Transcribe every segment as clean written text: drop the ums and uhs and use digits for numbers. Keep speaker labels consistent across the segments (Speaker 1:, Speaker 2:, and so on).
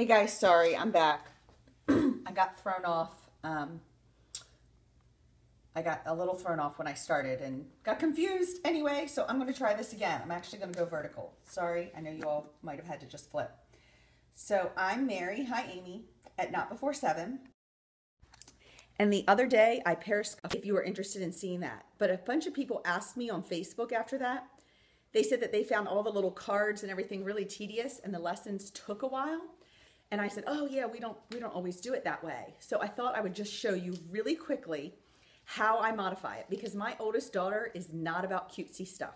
Speaker 1: Hey guys, sorry, I'm back. I got thrown off. I got a little thrown off when I started and got confused anyway, so I'm going to try this again. I'm actually going to go vertical. Sorry, I know you all might have had to just flip. So I'm Mary, hi Amy, at Not Before 7. And the other day I periscoped if you were interested in seeing that. But a bunch of people asked me on Facebook after that. They said that they found all the little cards and everything really tedious and the lessons took a while. And I said, oh yeah, we don't always do it that way. So I thought I would just show you really quickly how I modify it, because my oldest daughter is not about cutesy stuff.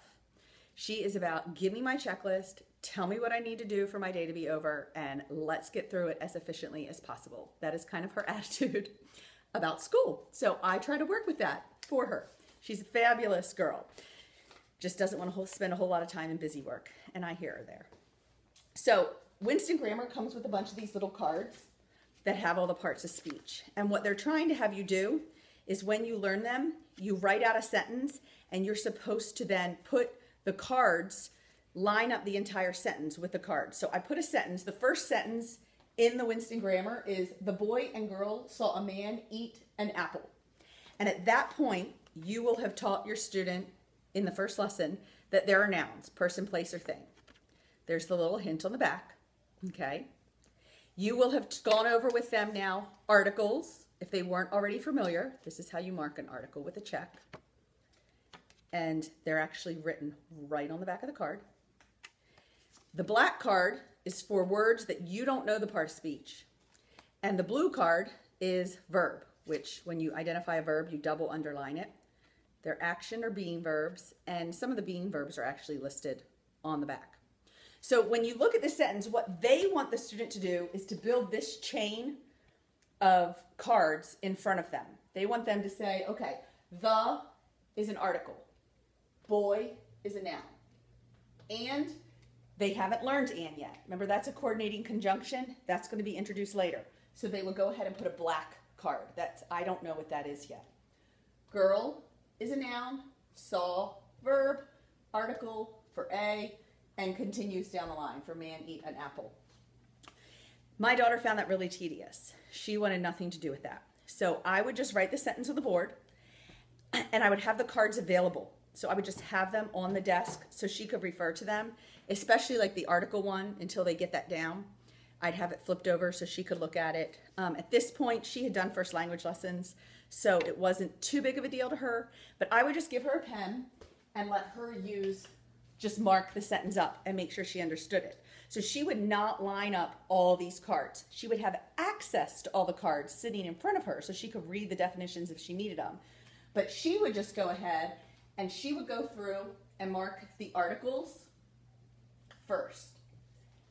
Speaker 1: She is about give me my checklist, tell me what I need to do for my day to be over, and let's get through it as efficiently as possible. That is kind of her attitude about school. So I try to work with that for her. She's a fabulous girl. Just doesn't want to spend a whole lot of time in busy work, and I hear her there. So Winston Grammar comes with a bunch of these little cards that have all the parts of speech. And what they're trying to have you do is when you learn them, you write out a sentence and you're supposed to then put the cards, line up the entire sentence with the cards. So I put a sentence. The first sentence in the Winston Grammar is the boy and girl saw a man eat an apple. And at that point, you will have taught your student in the first lesson that there are nouns, person, place, or thing. There's the little hint on the back. Okay, you will have gone over with them now articles, if they weren't already familiar. This is how you mark an article with a check. And they're actually written right on the back of the card. The black card is for words that you don't know the part of speech. And the blue card is verb, which when you identify a verb, you double underline it. They're action or being verbs, and some of the being verbs are actually listed on the back. So when you look at this sentence, what they want the student to do is to build this chain of cards in front of them. They want them to say, okay, the is an article, boy is a noun, and they haven't learned and yet. Remember, that's a coordinating conjunction. That's going to be introduced later. So they will go ahead and put a black card. I don't know what that is yet. Girl is a noun, saw, verb, article for A, and continues down the line for man eat an apple. My daughter found that really tedious. She wanted nothing to do with that. So I would just write the sentence on the board and I would have the cards available. So I would just have them on the desk so she could refer to them, especially like the article one until they get that down. I'd have it flipped over so she could look at it. At this point, she had done first language lessons, so it wasn't too big of a deal to her, but I would just give her a pen and let her just mark the sentence up and make sure she understood it. So she would not line up all these cards. She would have access to all the cards sitting in front of her so she could read the definitions if she needed them. But she would just go ahead and she would go through and mark the articles first.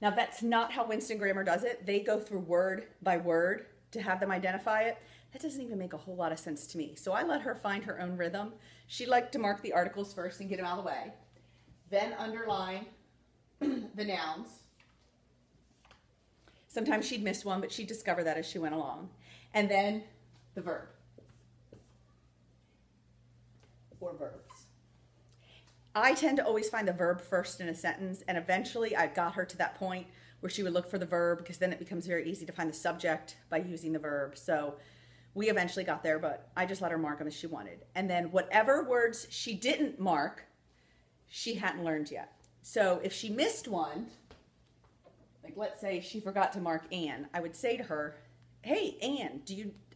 Speaker 1: Now that's not how Winston Grammar does it. They go through word by word to have them identify it. That doesn't even make a whole lot of sense to me. So I let her find her own rhythm. She liked to mark the articles first and get them out of the way. Then underline the nouns. Sometimes she'd miss one, but she'd discover that as she went along. And then the verb or verbs. I tend to always find the verb first in a sentence, and eventually I got her to that point where she would look for the verb, because then it becomes very easy to find the subject by using the verb. So we eventually got there, but I just let her mark them as she wanted. And then whatever words she didn't mark, she hadn't learned yet. So if she missed one, like let's say she forgot to mark Anne, I would say to her, hey, Anne,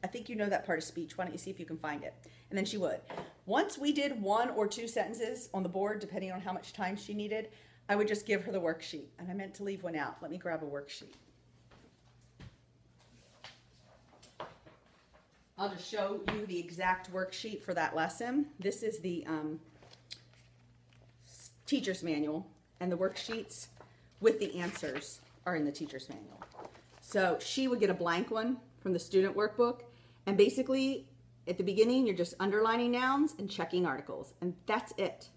Speaker 1: I think you know that part of speech. Why don't you see if you can find it? And then she would. Once we did one or two sentences on the board, depending on how much time she needed, I would just give her the worksheet. And I meant to leave one out. Let me grab a worksheet. I'll just show you the exact worksheet for that lesson. This is the teacher's manual, and the worksheets with the answers are in the teacher's manual. So she would get a blank one from the student workbook, and basically at the beginning you're just underlining nouns and checking articles, and that's it.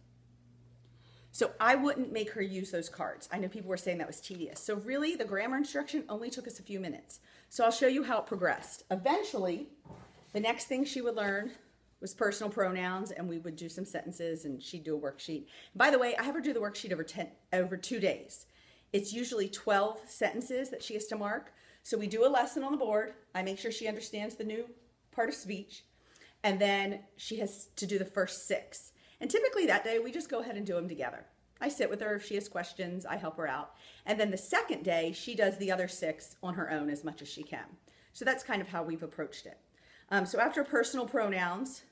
Speaker 1: So I wouldn't make her use those cards. I know people were saying that was tedious. So really the grammar instruction only took us a few minutes. So I'll show you how it progressed. Eventually, the next thing she would learn was personal pronouns, and we would do some sentences and she'd do a worksheet. By the way, I have her do the worksheet over 2 days. It's usually 12 sentences that she has to mark. So we do a lesson on the board. I make sure she understands the new part of speech. And then she has to do the first 6. And typically that day, we just go ahead and do them together. I sit with her. If she has questions, I help her out. And then the second day, she does the other 6 on her own as much as she can. So that's kind of how we've approached it. So after personal pronouns,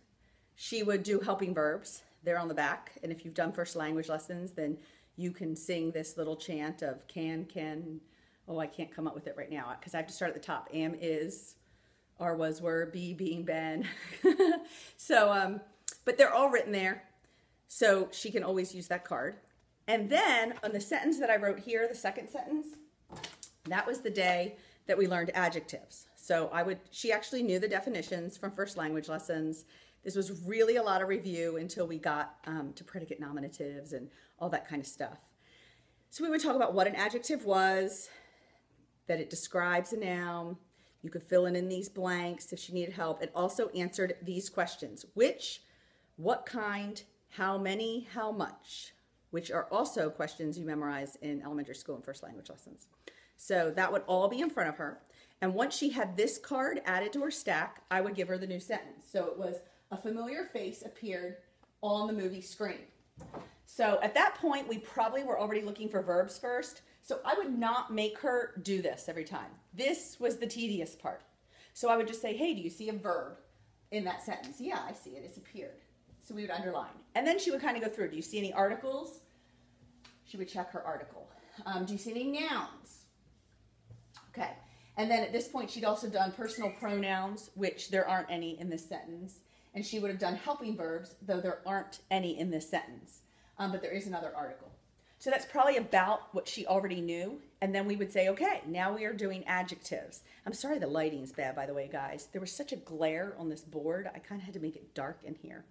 Speaker 1: she would do helping verbs. They're on the back. And if you've done first language lessons, then you can sing this little chant of can, oh, I can't come up with it right now because I have to start at the top. Am, is, are, was, were, be, being, been. So, but they're all written there. So she can always use that card. And then on the sentence that I wrote here, the second sentence, that was the day that we learned adjectives. So she actually knew the definitions from first language lessons. This was really a lot of review until we got to predicate nominatives and all that kind of stuff. So we would talk about what an adjective was, that it describes a noun. You could fill in these blanks if she needed help. It also answered these questions: which, what kind, how many, how much, which are also questions you memorize in elementary school and first language lessons. So that would all be in front of her. And once she had this card added to her stack, I would give her the new sentence. So it was a familiar face appeared on the movie screen. So at that point, we probably were already looking for verbs first. So I would not make her do this every time. This was the tedious part. So I would just say, hey, do you see a verb in that sentence? Yeah, I see it. It's appeared. So we would underline. And then she would kind of go through. Do you see any articles? She would check her article. Do you see any nouns? Okay. And then at this point, she'd also done personal pronouns, which there aren't any in this sentence. And she would have done helping verbs, though there aren't any in this sentence. But there is another article. So that's probably about what she already knew. And then we would say, okay, now we are doing adjectives. I'm sorry the lighting's bad, by the way, guys. There was such a glare on this board. I kind of had to make it dark in here.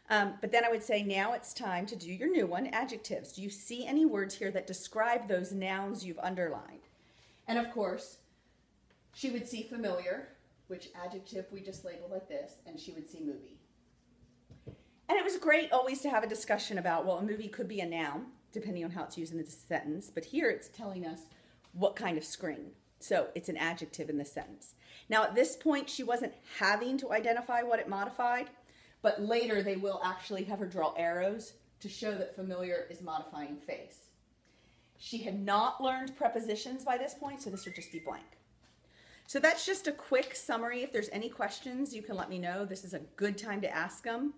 Speaker 1: But then I would say, now it's time to do your new one, adjectives. Do you see any words here that describe those nouns you've underlined? And of course, she would see familiar, which adjective we just labeled like this, and she would see movie. And it was great always to have a discussion about, well, a movie could be a noun, depending on how it's used in the sentence, but here it's telling us what kind of screen. So it's an adjective in the sentence. Now at this point, she wasn't having to identify what it modified, but later they will actually have her draw arrows to show that familiar is modifying face. She had not learned prepositions by this point, so this would just be blank. So that's just a quick summary. If there's any questions, you can let me know. This is a good time to ask them.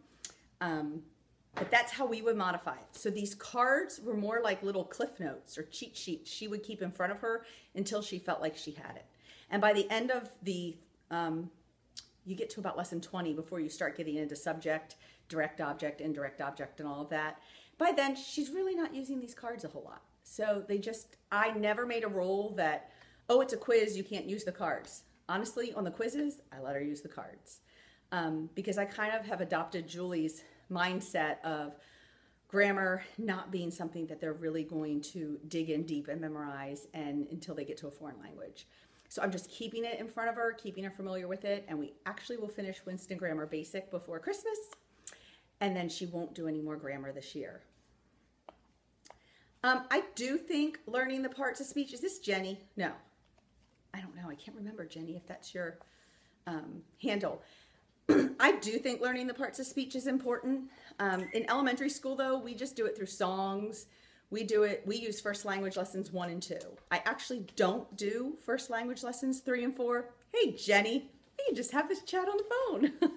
Speaker 1: But that's how we would modify it. So these cards were more like little cliff notes or cheat sheets she would keep in front of her until she felt like she had it. And by the end of the, you get to about lesson 20 before you start getting into subject, direct object, indirect object, and all of that. By then, she's really not using these cards a whole lot. So I never made a rule that, oh, it's a quiz, you can't use the cards. Honestly, on the quizzes, I let her use the cards. Because I kind of have adopted Julie's mindset of grammar not being something that they're really going to dig in deep and memorize until they get to a foreign language. So I'm just keeping it in front of her, keeping her familiar with it, and we actually will finish Winston Grammar Basic before Christmas, and then she won't do any more grammar this year. I do think learning the parts of speech, is this Jenny? No, I don't know. I can't remember, Jenny, if that's your handle. I do think learning the parts of speech is important. In elementary school, though, we just do it through songs. We use first language lessons 1 and 2. I actually don't do first language lessons 3 and 4. Hey, Jenny, we can just have this chat on the phone.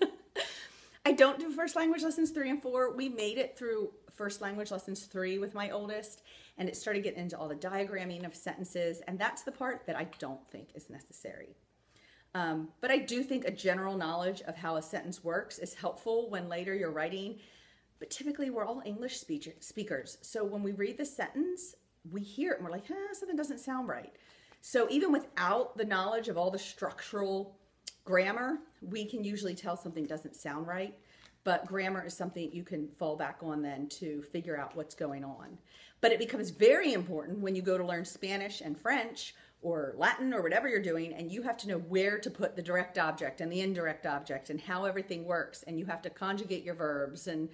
Speaker 1: I don't do first language lessons 3 and 4. We made it through first language lessons 3 with my oldest, and it started getting into all the diagramming of sentences, and that's the part that I don't think is necessary. But I do think a general knowledge of how a sentence works is helpful when later you're writing. But typically we're all English speakers. So when we read the sentence, we hear it and we're like, something doesn't sound right. So even without the knowledge of all the structural grammar, we can usually tell something doesn't sound right. But grammar is something you can fall back on then to figure out what's going on. But it becomes very important when you go to learn Spanish and French or Latin or whatever you're doing, and you have to know where to put the direct object and the indirect object and how everything works, and you have to conjugate your verbs. And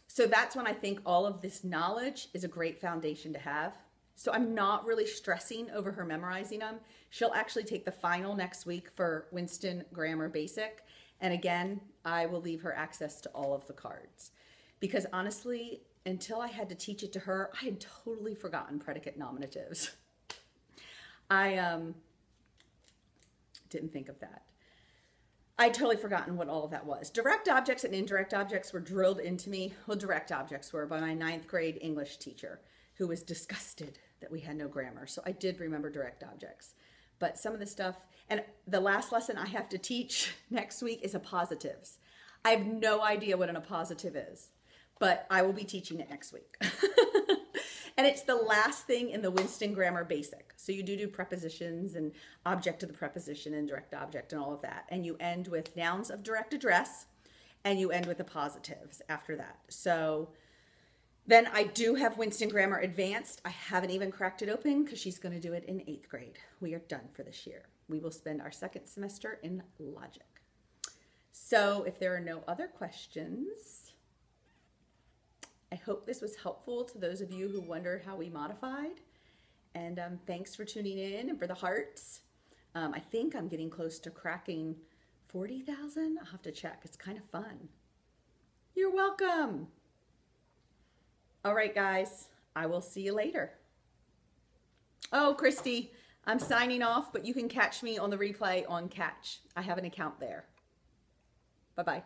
Speaker 1: so that's when I think all of this knowledge is a great foundation to have. So I'm not really stressing over her memorizing them. She'll actually take the final next week for Winston Grammar Basic. And again, I will leave her access to all of the cards. Because honestly, until I had to teach it to her, I had totally forgotten predicate nominatives. I didn't think of that. I'd totally forgotten what all of that was. Direct objects and indirect objects were drilled into me. Well, direct objects were by my 9th grade English teacher, who was disgusted that we had no grammar. So I did remember direct objects. But some of the stuff, and the last lesson I have to teach next week is appositives. I have no idea what an appositive is, but I will be teaching it next week. And it's the last thing in the Winston Grammar Basic. So you do prepositions and object of the preposition and direct object and all of that. And you end with nouns of direct address, and you end with appositives after that. So then I do have Winston Grammar Advanced. I haven't even cracked it open because she's going to do it in 8th grade. We are done for this year. We will spend our 2nd semester in logic. So if there are no other questions, I hope this was helpful to those of you who wondered how we modified. And thanks for tuning in and for the hearts. I think I'm getting close to cracking 40,000. I'll have to check. It's kind of fun. You're welcome. All right, guys. I will see you later. Oh, Christy, I'm signing off, but you can catch me on the replay on Catch. I have an account there. Bye-bye.